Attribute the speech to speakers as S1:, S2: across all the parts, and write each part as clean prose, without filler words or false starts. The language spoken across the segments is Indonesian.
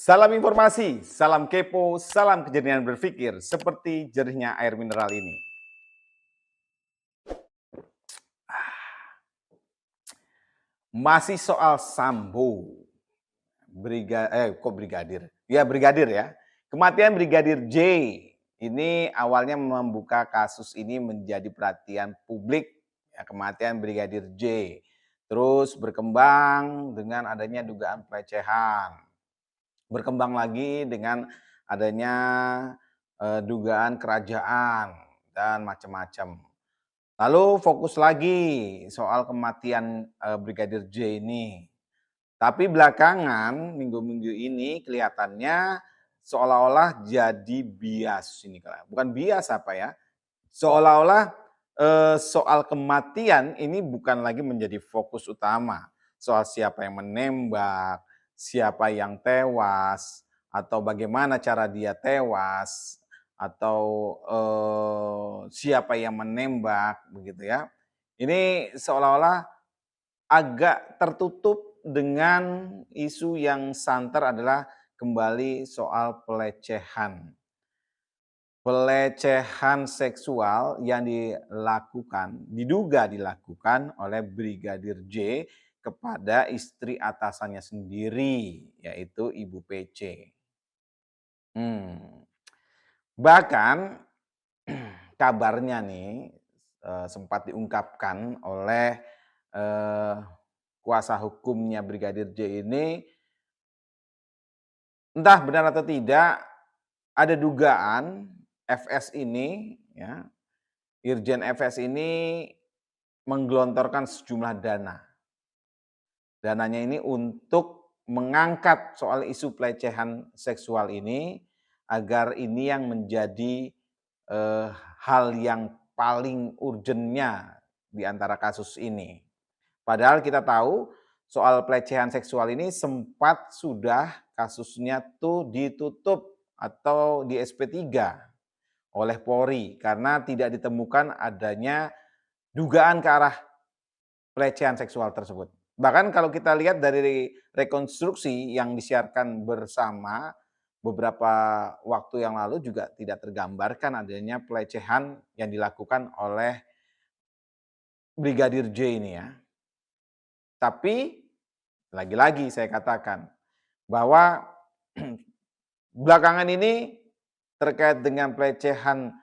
S1: Salam informasi, salam kepo, salam kejernihan berpikir seperti jernihnya air mineral ini. Masih soal Sambo, kok brigadir? Ya brigadir ya. Kematian Brigadir J ini awalnya membuka kasus ini menjadi perhatian publik. Ya, kematian Brigadir J. Terus berkembang dengan adanya dugaan pelecehan. Berkembang lagi dengan adanya dugaan kerajaan dan macam-macam. Lalu fokus lagi soal kematian Brigadir J ini. Tapi belakangan minggu-minggu ini kelihatannya seolah-olah jadi bias ini, bukan bias apa ya, seolah-olah soal kematian ini bukan lagi menjadi fokus utama. Soal siapa yang menembak, siapa yang tewas, atau bagaimana cara dia tewas, atau siapa yang menembak, begitu ya. Ini seolah-olah agak tertutup dengan isu yang santer adalah kembali soal pelecehan. Pelecehan seksual yang diduga dilakukan oleh Brigadir J kepada istri atasannya sendiri, yaitu Ibu PC. Bahkan kabarnya nih, sempat diungkapkan oleh, eee, kuasa hukumnya Brigadir J ini, entah benar atau tidak, ada dugaan FS ini ya, Irjen FS ini menggelontorkan sejumlah dana. Dananya ini untuk mengangkat soal isu pelecehan seksual ini, agar ini yang menjadi, hal yang paling urgennya di antara kasus ini. Padahal kita tahu soal pelecehan seksual ini sempat sudah kasusnya tuh ditutup atau di SP3 oleh Polri karena tidak ditemukan adanya dugaan ke arah pelecehan seksual tersebut. Bahkan kalau kita lihat dari rekonstruksi yang disiarkan bersama beberapa waktu yang lalu juga tidak tergambarkan adanya pelecehan yang dilakukan oleh Brigadir J ini ya. Tapi lagi-lagi saya katakan bahwa belakangan ini terkait dengan pelecehan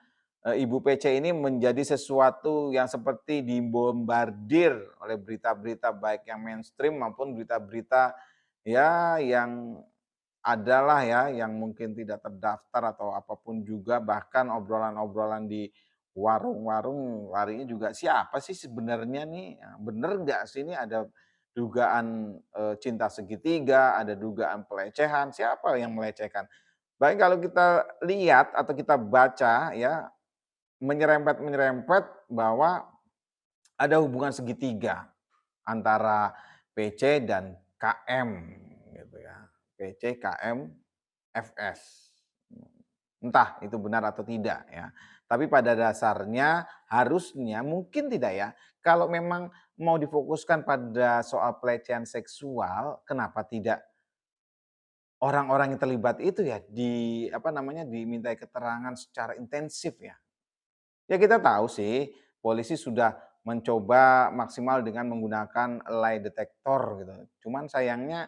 S1: Ibu PC ini menjadi sesuatu yang seperti dibombardir oleh berita-berita baik yang mainstream maupun berita-berita ya yang adalah ya yang mungkin tidak terdaftar atau apapun juga, bahkan obrolan-obrolan di warung-warung larinya juga siapa sih sebenarnya nih, bener nggak sih ini ada dugaan cinta segitiga, ada dugaan pelecehan, siapa yang melecehkan? Baik kalau kita lihat atau kita baca ya, menyerempet-menyerempet bahwa ada hubungan segitiga antara PC dan KM gitu ya. PC, KM, FS. Entah itu benar atau tidak ya. Tapi pada dasarnya harusnya mungkin tidak ya, kalau memang mau difokuskan pada soal pelecehan seksual, kenapa tidak orang-orang yang terlibat itu ya dimintai keterangan secara intensif ya. Ya kita tahu sih, polisi sudah mencoba maksimal dengan menggunakan lie detector gitu. Cuman sayangnya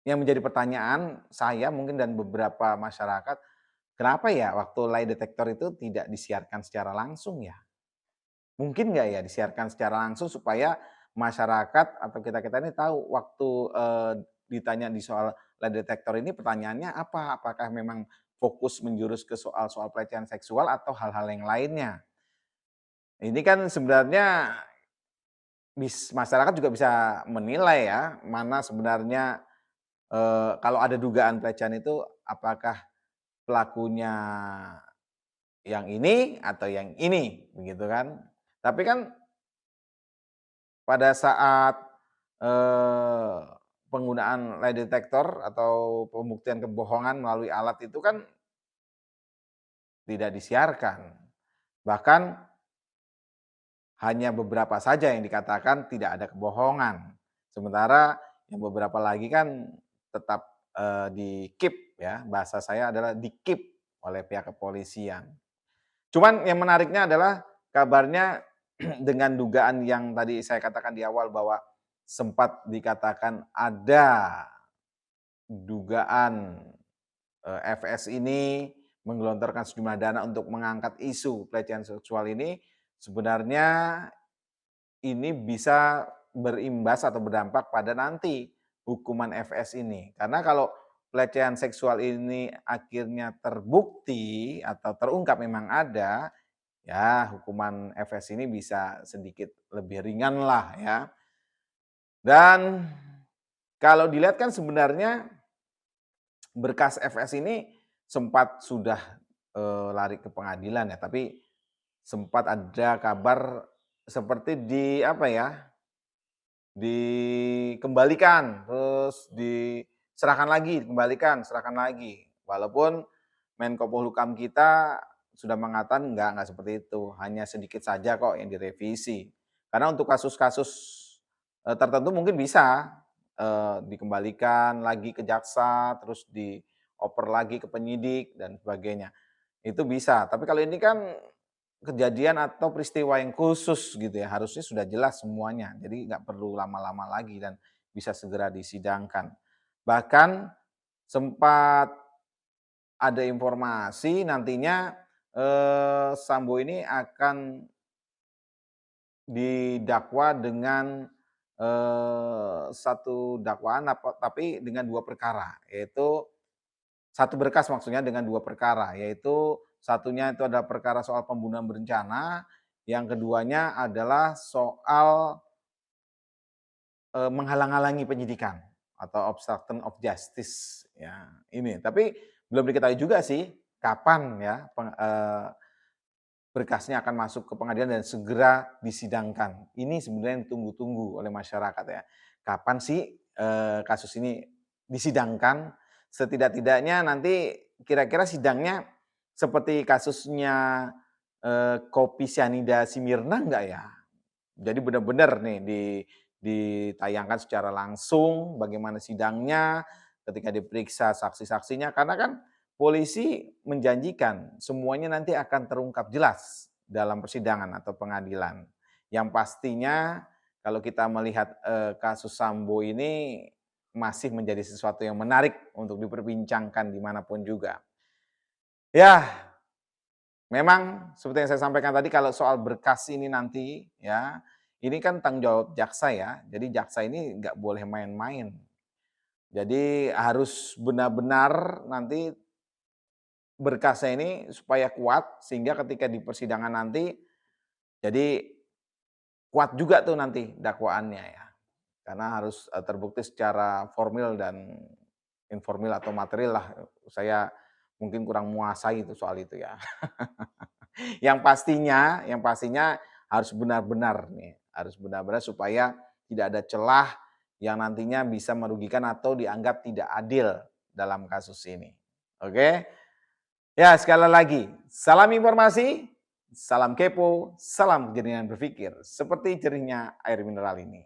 S1: yang menjadi pertanyaan saya mungkin dan beberapa masyarakat, kenapa ya waktu lie detector itu tidak disiarkan secara langsung ya? Mungkin nggak ya disiarkan secara langsung supaya masyarakat atau kita-kita ini tahu waktu, ditanya di soal lie detector ini pertanyaannya apa? Apakah memang fokus menjurus ke soal-soal pelecehan seksual atau hal-hal yang lainnya? Ini kan sebenarnya masyarakat juga bisa menilai ya, mana sebenarnya, kalau ada dugaan pelecehan itu apakah pelakunya yang ini atau yang ini, begitu kan. Tapi kan pada saat, eee, penggunaan lie detector atau pembuktian kebohongan melalui alat itu kan tidak disiarkan. Bahkan hanya beberapa saja yang dikatakan tidak ada kebohongan. Sementara yang beberapa lagi kan tetap, di-keep ya, bahasa saya adalah di-keep oleh pihak kepolisian. Cuman yang menariknya adalah kabarnya dengan dugaan yang tadi saya katakan di awal bahwa sempat dikatakan ada dugaan, FS ini menggelontorkan sejumlah dana untuk mengangkat isu pelecehan seksual ini, sebenarnya ini bisa berimbas atau berdampak pada nanti hukuman FS ini. Karena kalau pelecehan seksual ini akhirnya terbukti atau terungkap memang ada, ya hukuman FS ini bisa sedikit lebih ringan lah ya. Dan kalau dilihat kan sebenarnya berkas FS ini sempat sudah, lari ke pengadilan ya, tapi sempat ada kabar seperti apa ya, dikembalikan, terus serahkan lagi. Walaupun Menko Polhukam kita sudah mengatakan enggak seperti itu, hanya sedikit saja kok yang direvisi. Karena untuk kasus-kasus, tertentu mungkin bisa, dikembalikan lagi ke jaksa, terus dioper lagi ke penyidik dan sebagainya. Itu bisa, tapi kalau ini kan kejadian atau peristiwa yang khusus gitu ya, harusnya sudah jelas semuanya. Jadi nggak perlu lama-lama lagi dan bisa segera disidangkan. Bahkan sempat ada informasi nantinya, Sambo ini akan didakwa dengan, satu dakwaan tapi dengan 2 perkara, yaitu satu berkas maksudnya dengan 2 perkara, yaitu satunya itu adalah perkara soal pembunuhan berencana, yang keduanya adalah soal, menghalang-halangi penyidikan atau obstruction of justice ya, ini. Tapi belum diketahui juga sih kapan ya berkasnya akan masuk ke pengadilan dan segera disidangkan. Ini sebenarnya yang ditunggu-tunggu oleh masyarakat ya. Kapan sih, kasus ini disidangkan? Setidak-tidaknya nanti kira-kira sidangnya seperti kasusnya, kopi sianida si Mirna enggak ya? Jadi benar-benar nih ditayangkan secara langsung bagaimana sidangnya, ketika diperiksa saksi-saksinya, karena kan polisi menjanjikan semuanya nanti akan terungkap jelas dalam persidangan atau pengadilan. Yang pastinya kalau kita melihat, kasus Sambo ini masih menjadi sesuatu yang menarik untuk diperbincangkan dimanapun juga. Ya, memang seperti yang saya sampaikan tadi kalau soal berkas ini nanti ya, ini kan tanggung jawab jaksa ya. Jadi jaksa ini nggak boleh main-main. Jadi harus benar-benar nanti berkasnya ini supaya kuat sehingga ketika di persidangan nanti jadi kuat juga tuh nanti dakwaannya ya. Karena harus, terbukti secara formil dan informal atau material lah. Saya mungkin kurang menguasai itu soal itu ya. Yang pastinya harus benar-benar nih, harus benar-benar supaya tidak ada celah yang nantinya bisa merugikan atau dianggap tidak adil dalam kasus ini. Oke? Ya, sekali lagi, salam informasi, salam kepo, salam kejernihan berpikir, seperti jernihnya air mineral ini.